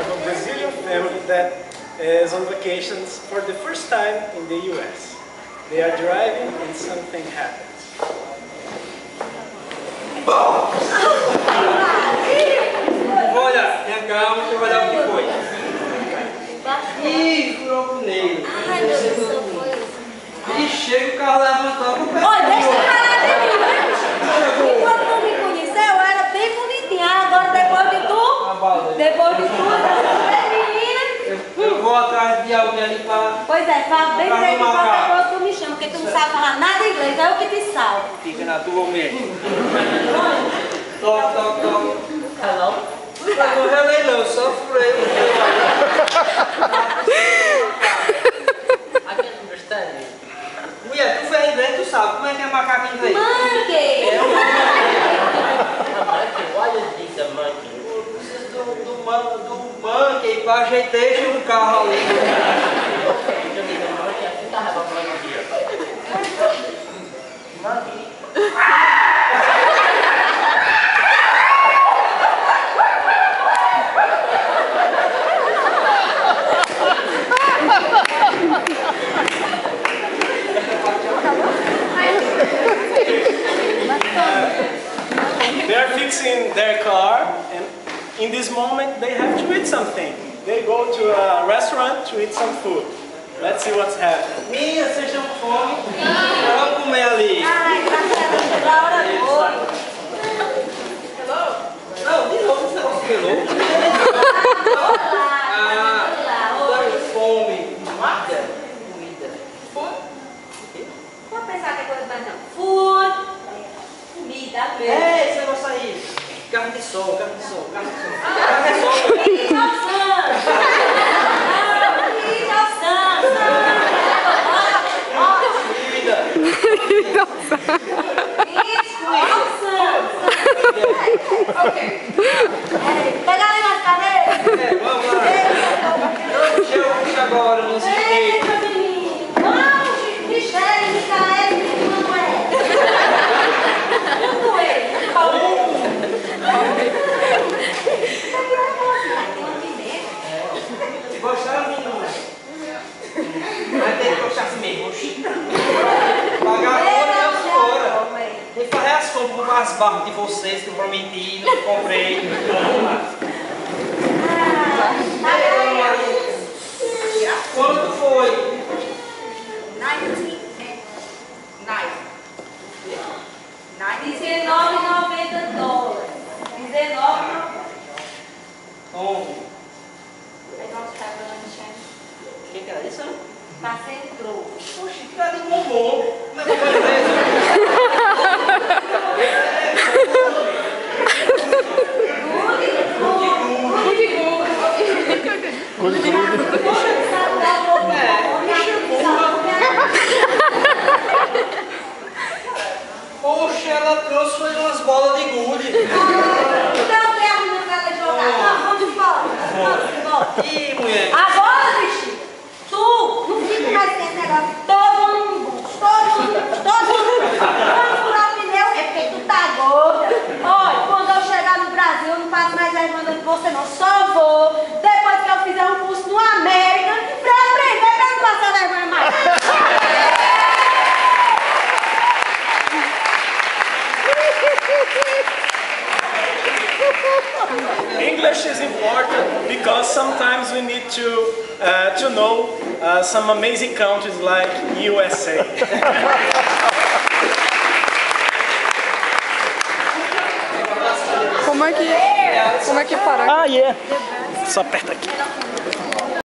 of a Brazilian family that is on vacations for the first time in the US. They are driving and something happens. Olha, tenha calma, você vai dar o que foi. Ih, furou o pneu. Ai, meu Deus, foi. E chega o carro levantando. Olha, deixa eu falar de mim, né? Quando tu me conheceu, eu era bem bonitinha. Agora, depois de tudo, menina. Eu vou atrás de alguém ali para... Pois é, fala bem direito que qualquer coisa tu me chama, porque tu não sabe falar nada inglês, é eu que te salvo. Fica na tua mesmo. Toque. Hello? Eu não relei não, só furei. I can understand you. Mulher, tu vem inglês, tu sabe como é que é macaco em inglês? Monkey! A monkey? Why you think a monkey? Eu preciso do monkey para ajeitar o carro ali. You don't need a monkey. I think I have a monkey here. Monkey? They are fixing their car, and in this moment they have to eat something. They go to a restaurant to eat some food. Let's see what's happening. Minha, vocês estão com fome? Vamos comer ali. Ai, graças a Deus, chegou a hora boa. Não, de novo esse negócio pelou. Tá com fome. Comida. Vou pensar que é coisa mais não. Food. Comida mesmo. É, esse negócio aí. Carne de sol. Comida. Pega ali nas cadeiras. Vamos lá. Deixa eu agora no esquiteiro. Eita, menino. Não, Michele, Micaele, Manuel. Tudo ele. Gostaram, menino? Vai ter que gostar assim mesmo. Pagar a conta e a fora. Tem que fazer as compras com as barras de vocês que eu prometi, não comprei. Vamos lá. Quanto foi? 19,90 dólares. 19,90. Tome. Aí nós pagamos, O que era isso? tá sem troco. Poxa, que cara de bombom. Como é que vai ver? Poxa, ela trouxe foi umas bolas de gude. Então, termina pra ela jogar. Não, vamos embora. Vamos embora. Ih, mulher. Agora, bichinho, tu não fica mais sem esse negócio. Todo mundo furar o pneu é porque tu tá gorda. Olha, quando eu chegar no Brasil, eu não passo mais vergonha de você, não. Só vou depois que eu fizer um curso no América pra aprender pra não passar vergonha mais. English is important because sometimes we need to know some amazing countries like USA. Como é que para? Ah, yeah. Só aperta aqui.